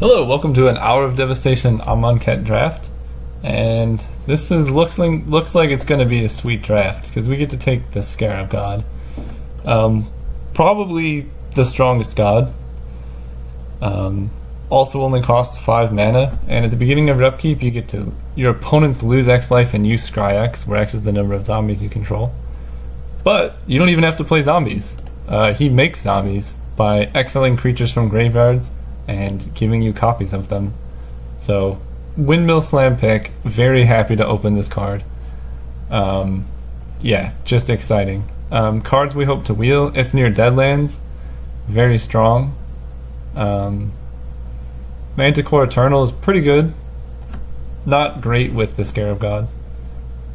Hello, welcome to an hour of Devastation Amonkhet draft, and this looks like it's going to be a sweet draft because we get to take the Scarab god, probably the strongest god. Also only costs 5 mana, and at the beginning of your upkeep, you get to your opponents lose X life and use Scry X, where X is the number of zombies you control. But you don't even have to play zombies. He makes zombies by exiling creatures from graveyards and giving you copies of them. So, Windmill Slam pick, very happy to open this card. Yeah, just exciting. Cards we hope to wheel, if near Deadlands, very strong. Manticore Eternal is pretty good. Not great with the Scarab God.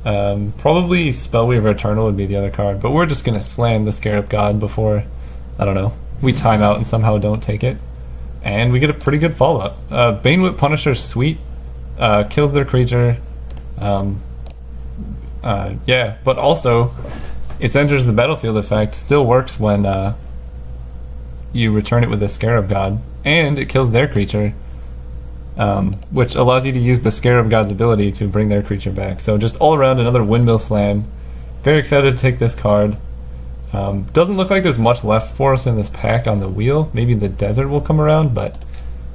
Probably Spellweaver Eternal would be the other card, but we're just going to slam the Scarab God before, I don't know, we time out and somehow don't take it. And we get a pretty good follow-up. Banewhip Punisher's sweet. Kills their creature. Yeah, but also, its enters the battlefield effect still works when you return it with a Scarab God. And it kills their creature, which allows you to use the Scarab God's ability to bring their creature back. So just all around another Windmill Slam. Very excited to take this card. Doesn't look like there's much left for us in this pack on the wheel. Maybe the desert will come around, but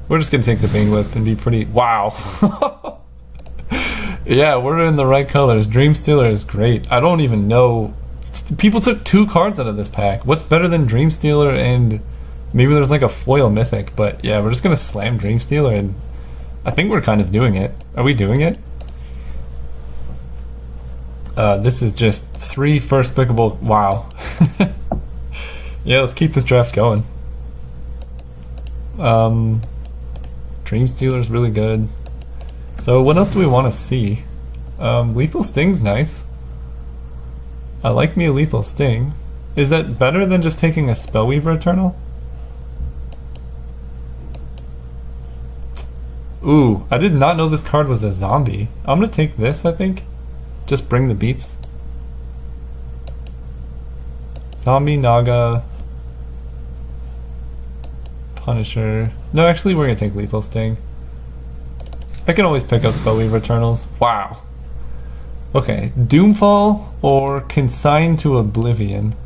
we're just going to take the Bane Whip and be pretty... Wow! Yeah, we're in the right colors. Dream Stealer is great. I don't even know... People took 2 cards out of this pack. What's better than Dream Stealer and... Maybe there's like a foil mythic, but yeah, we're just going to slam Dream Stealer, and I think we're kind of doing it. Are we doing it? This is just 3 first pickable. Wow. Yeah, let's keep this draft going. Dream Stealer's really good. So what else do we want to see? Lethal Sting's nice. I like me a Lethal Sting. Is that better than just taking a Spellweaver Eternal? Ooh, I did not know this card was a zombie. I'm gonna take this, I think. Just bring the beats. Zombie, Naga, Punisher. No, actually, we're gonna take Lethal Sting. I can always pick up Spellweaver Eternals. Wow. Okay, Doomfall or Consign to Oblivion.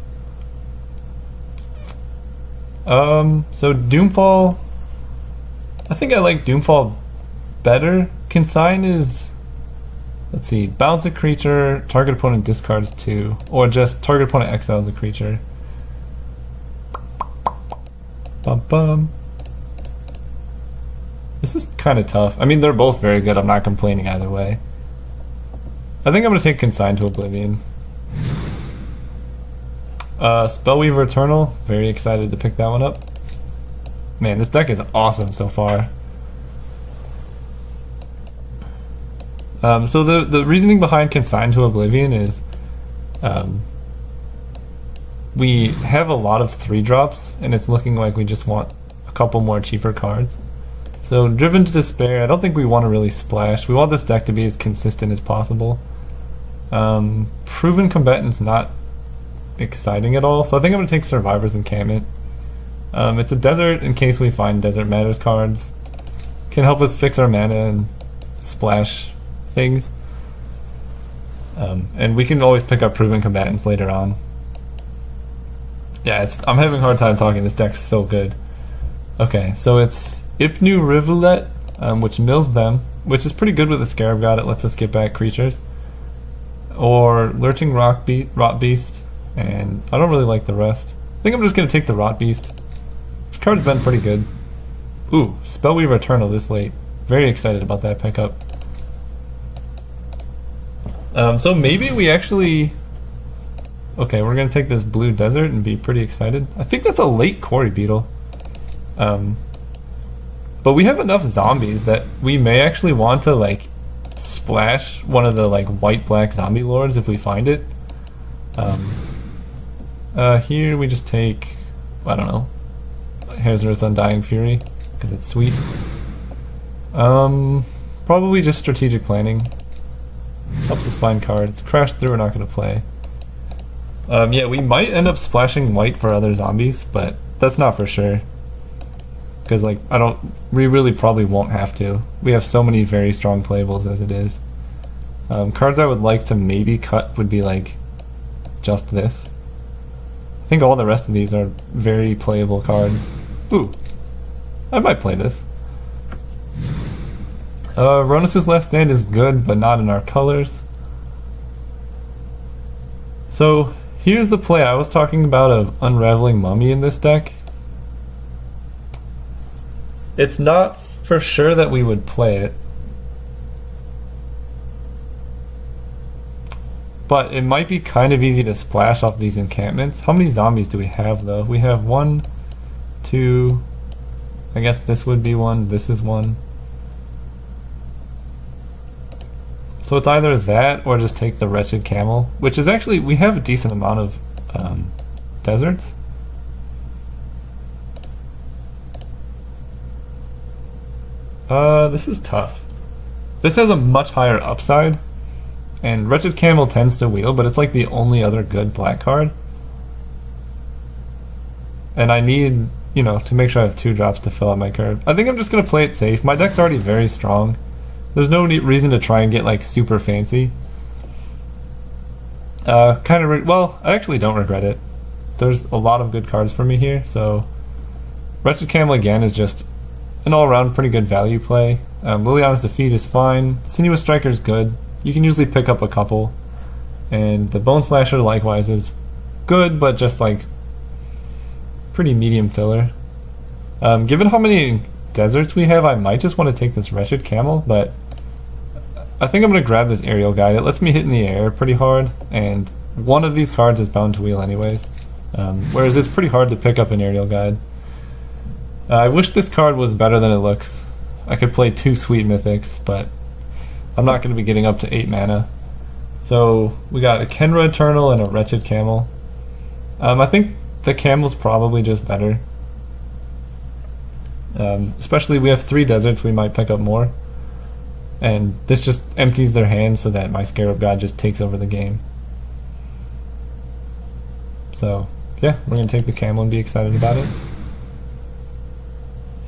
So Doomfall. I think I like Doomfall better. Consign is. Let's see, bounce a creature, target opponent discards 2, or just target opponent exiles a creature. Bum bum. This is kind of tough. I mean, they're both very good. I'm not complaining either way. I think I'm going to take Consign to Oblivion. Spellweaver Eternal, very excited to pick that one up. Man, this deck is awesome so far. So the reasoning behind Consign to Oblivion is we have a lot of 3-drops, and it's looking like we just want a couple more cheaper cards. So Driven to Despair, I don't think we want to really splash. We want this deck to be as consistent as possible. Proven Combatant's not exciting at all, so I think I'm going to take Survivor's Encampment. It's a desert in case we find Desert Matters cards. Can help us fix our mana and splash things. And we can always pick up Proven Combatants later on. Yeah, I'm having a hard time talking. This deck's so good. Okay, so it's Ipnu Rivulet, which mills them, which is pretty good with the Scarab God. It lets us get back creatures. Or Lurching Rot Beast, and I don't really like the rest. I think I'm just going to take the Rot Beast. This card's been pretty good. Ooh, Spellweaver Eternal this late. Very excited about that pickup. So maybe we actually... Okay, we're going to take this Blue Desert and be pretty excited. I think that's a late Quarry Beetle. But we have enough zombies that we may actually want to, like, splash one of the, like, white-black zombie lords if we find it. Here we just take... I don't know. Hair's Undying Fury, because it's sweet. Probably just strategic planning. Helps us find cards. Crash Through we're not going to play. Yeah, we might end up splashing white for other zombies, but that's not for sure. because like we really probably won't have to. We have so many very strong playables as it is. Cards I would like to maybe cut would be like just this. I think all the rest of these are very playable cards. Ooh, I might play this. Ronus's Last Stand is good, but not in our colors. So here's the play I was talking about of Unraveling Mummy in this deck. It's not for sure that we would play it, but it might be kind of easy to splash off these encampments. How many zombies do we have though? We have 1, 2, I guess this would be 1, this is 1. So it's either that or just take the Wretched Camel, which is actually, we have a decent amount of deserts. This is tough. This has a much higher upside, and Wretched Camel tends to wheel, but it's like the only other good black card. And I need, you know, to make sure I have 2 drops to fill out my curve. I think I'm just going to play it safe. My deck's already very strong. There's no reason to try and get like super fancy. Well, I actually don't regret it. There's a lot of good cards for me here, so Wretched Camel again is just an all-around pretty good value play. Liliana's Defeat is fine. Sinuous Striker is good. You can usually pick up a couple. And the Bone Slasher likewise is good, but just like pretty medium filler. Given how many deserts we have, I might just want to take this Wretched Camel, but I think I'm going to grab this Aerial Guide. It lets me hit in the air pretty hard, and one of these cards is bound to wheel anyways. Whereas it's pretty hard to pick up an Aerial Guide. I wish this card was better than it looks. I could play 2 sweet mythics, but I'm not going to be getting up to 8 mana. So we got a Kenra Eternal and a Wretched Camel. I think the Camel's probably just better. Especially we have 3 deserts, we might pick up more. And this just empties their hand so that my Scarab God just takes over the game. So yeah, we're going to take the Camel and be excited about it.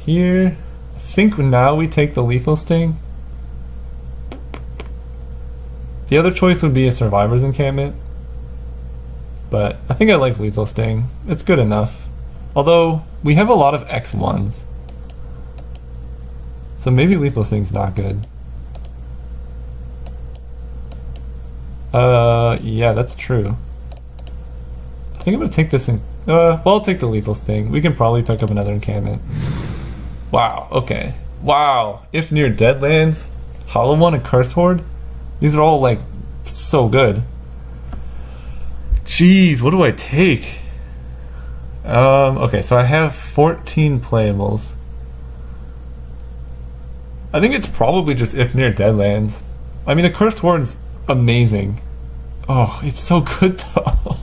Here, I think now we take the Lethal Sting. The other choice would be a Survivor's Encampment, but I think I like Lethal Sting. It's good enough. Although, we have a lot of X1s. So maybe Lethal Sting's not good. Yeah, that's true. I think I'm gonna take this in. Well, I'll take the Lethal Sting. We can probably pick up another encampment. Wow, okay. Wow. If Near Deadlands, Hollow One, and Cursed Horde, these are all like so good. Jeez, what do I take? Okay, so I have 14 playables. I think it's probably just If Near Deadlands. I mean, a Cursed Horde's amazing. Oh, it's so good though.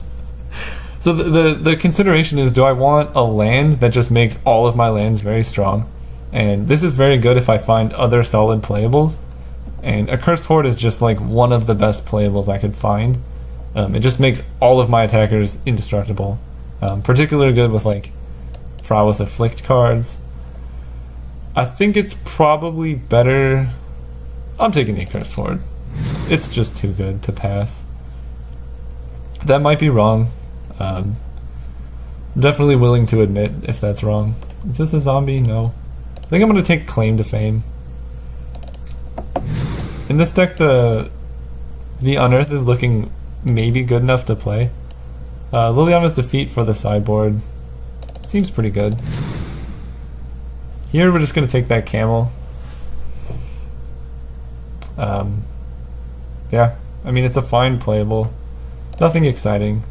So the consideration is, do I want a land that just makes all of my lands very strong? And this is very good if I find other solid playables. And a Cursed Horde is just like one of the best playables I could find. It just makes all of my attackers indestructible. Particularly good with like Prowess Afflict cards. I think it's probably better. I'm taking the Cursed Horde. It's just too good to pass. That might be wrong. I'm definitely willing to admit if that's wrong. Is this a zombie? No. I think I'm going to take Claim to Fame. In this deck, the Unearth is looking maybe good enough to play. Liliana's Defeat for the sideboard seems pretty good. Here we're just going to take that Camel. Yeah, I mean it's a fine playable. Nothing exciting.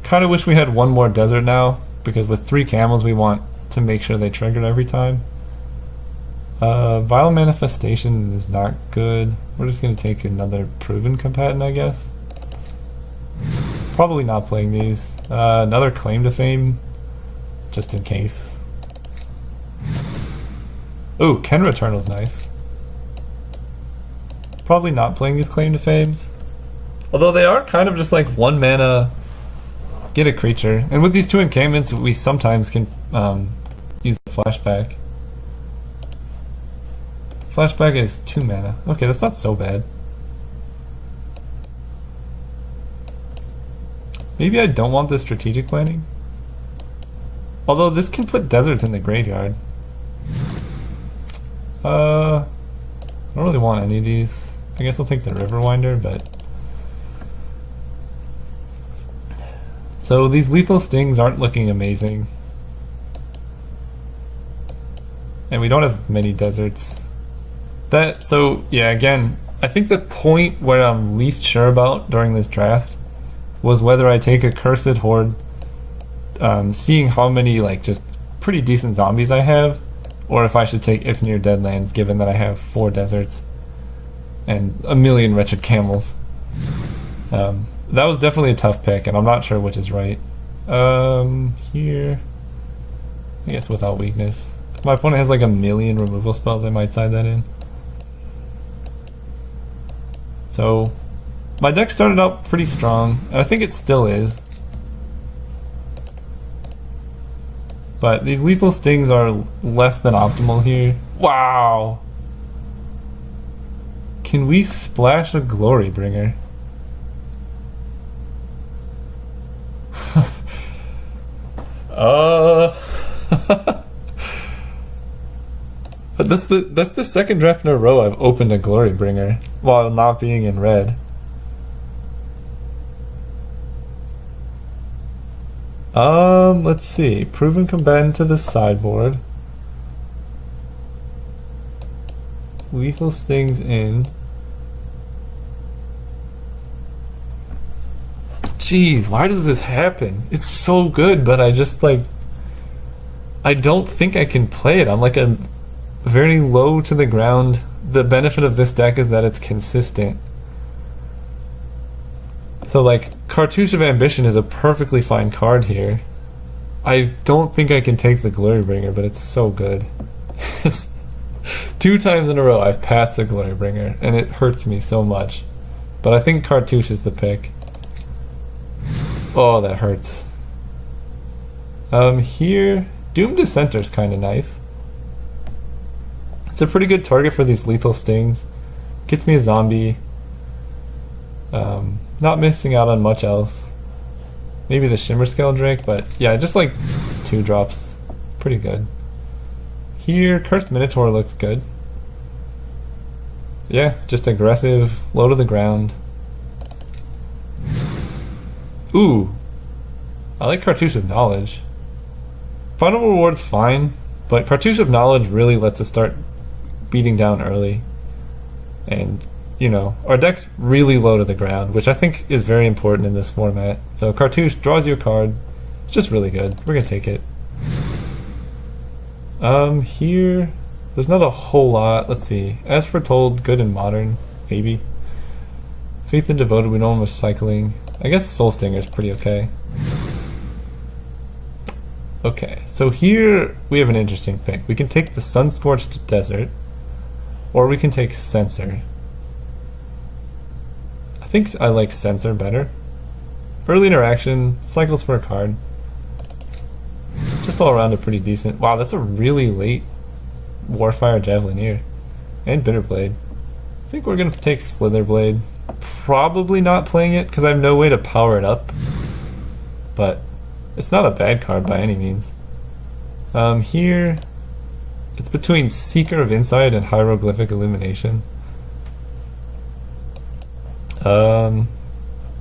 Kind of wish we had one more desert now, because with 3 camels we want to make sure they triggered every time. Vile Manifestation is not good. We're just going to take another Proven Combatant, I guess. Probably not playing these. Another Claim to Fame, just in case. Ooh, Kenra Eternal's nice. Probably not playing these Claim to Fames. Although they are kind of just like 1 mana, get a creature. And with these 2 encampments, we sometimes can flashback. Flashback is 2 mana. Okay, that's not so bad. Maybe I don't want this strategic planning. Although this can put deserts in the graveyard. I don't really want any of these. I guess I'll take the Riverwinder, but... So these lethal stings aren't looking amazing. And we don't have many deserts. So yeah, again, I think the point where I'm least sure about during this draft was whether I take a Cursed Horde, seeing how many like just pretty decent zombies I have, or if I should take Ifnir Deadlands given that I have 4 deserts and a million wretched camels. That was definitely a tough pick, and I'm not sure which is right. Here, I guess without weakness. If my opponent has like a million removal spells, I might side that in. So, my deck started out pretty strong, and I think it still is. But these lethal stings are less than optimal here. Wow! Can we splash a Glorybringer? That's the second draft in a row I've opened a Glorybringer while not being in red. Let's see. Proven Combatant to the sideboard. Lethal Stings in. Jeez, why does this happen? It's so good, but I just like... I don't think I can play it. I'm like a very low to the ground. The benefit of this deck is that it's consistent. So like, Cartouche of Ambition is a perfectly fine card here. I don't think I can take the Glorybringer, but it's so good. It's 2 times in a row I've passed the Glorybringer, and it hurts me so much. But I think Cartouche is the pick. Oh, that hurts. Here, Doom Dissenter's kind of nice. It's a pretty good target for these lethal stings. Gets me a zombie. Not missing out on much else. Maybe the Shimmerscale Drake, but yeah, just like 2 drops. Pretty good. Here, Cursed Minotaur looks good. Yeah, just aggressive, low to the ground. Ooh, I like Cartouche of Knowledge. Final Reward's fine, but Cartouche of Knowledge really lets us start beating down early. And, you know, our deck's really low to the ground, which I think is very important in this format. So Cartouche draws you a card. It's just really good. We're gonna take it. Here, there's not a whole lot. Let's see. As Foretold, good and modern, maybe. Faith and Devoted, we know I'm recycling. I guess Soul Stinger is pretty okay. Okay, so here we have an interesting pick. We can take the Sunscorched Desert, or we can take Censor. I think I like Censor better. Early interaction, cycles for a card. Just all around a pretty decent... Wow, that's a really late Warfire Javelineer. And Bitterblade. I think we're going to take Slitherblade. Probably not playing it, because I have no way to power it up. But it's not a bad card by any means. Here, it's between Seeker of Insight and Hieroglyphic Illumination. I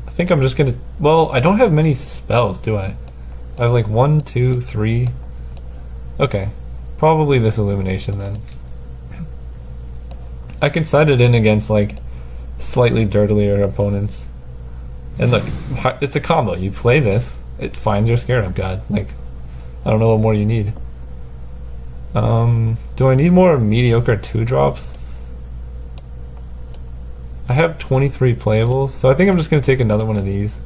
think I'm just gonna... Well, I don't have many spells, do I? I have like 1, 2, 3... Okay. Probably this Illumination then. I can side it in against like slightly dirtier opponents. And look, it's a combo. You play this, it finds your Scarab God. Like, I don't know what more you need. Do I need more mediocre 2-drops? I have 23 playables, so I think I'm just going to take another one of these.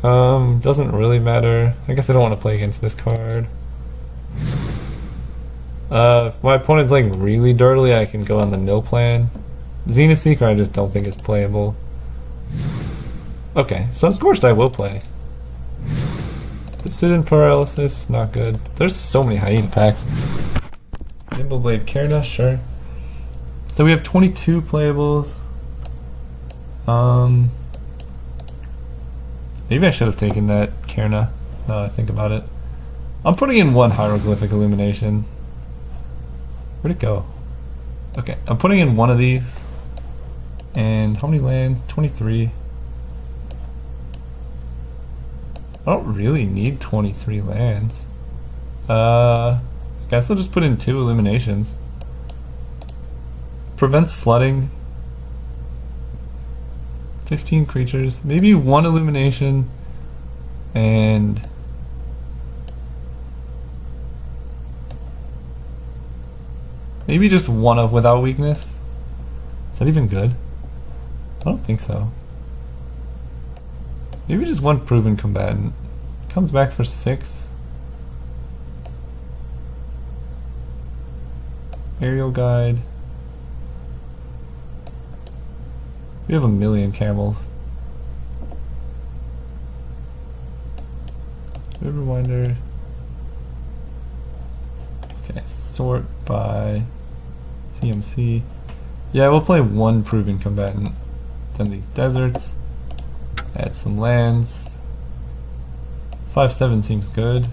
Doesn't really matter. I guess I don't want to play against this card. If my opponent's like really dirtily, I can go on the mill plan. Zenith Seeker I just don't think is playable. Okay, Sunscorched I will play. Decision paralysis, not good. There's so many hyena packs. Nimble Blade Kerna, sure. So we have 22 playables. Maybe I should have taken that Kerna, now that I think about it. I'm putting in one Hieroglyphic Illumination. Where'd it go? Okay, I'm putting in one of these. And how many lands? 23. I don't really need 23 lands. I guess I'll just put in 2 Illuminations. Prevents flooding. 15 creatures. Maybe 1 Illumination. And maybe just 1 of Without Weakness. Is that even good? I don't think so. Maybe just 1 Proven Combatant. Comes back for 6. Aerial Guide. We have a million camels. Riverwinder. Okay, sort by CMC. Yeah, we'll play 1 Proven Combatant. Then these deserts. Add some lands. 5/7 seems good.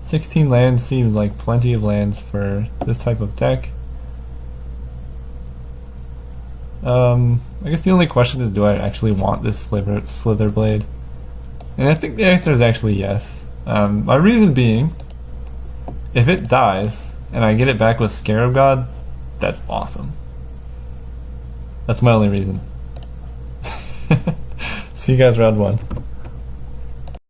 16 lands seems like plenty of lands for this type of deck. I guess the only question is, do I actually want this Slither Blade? And I think the answer is actually yes. My reason being, if it dies and I get it back with Scarab God, that's awesome. That's my only reason. See you guys round 1.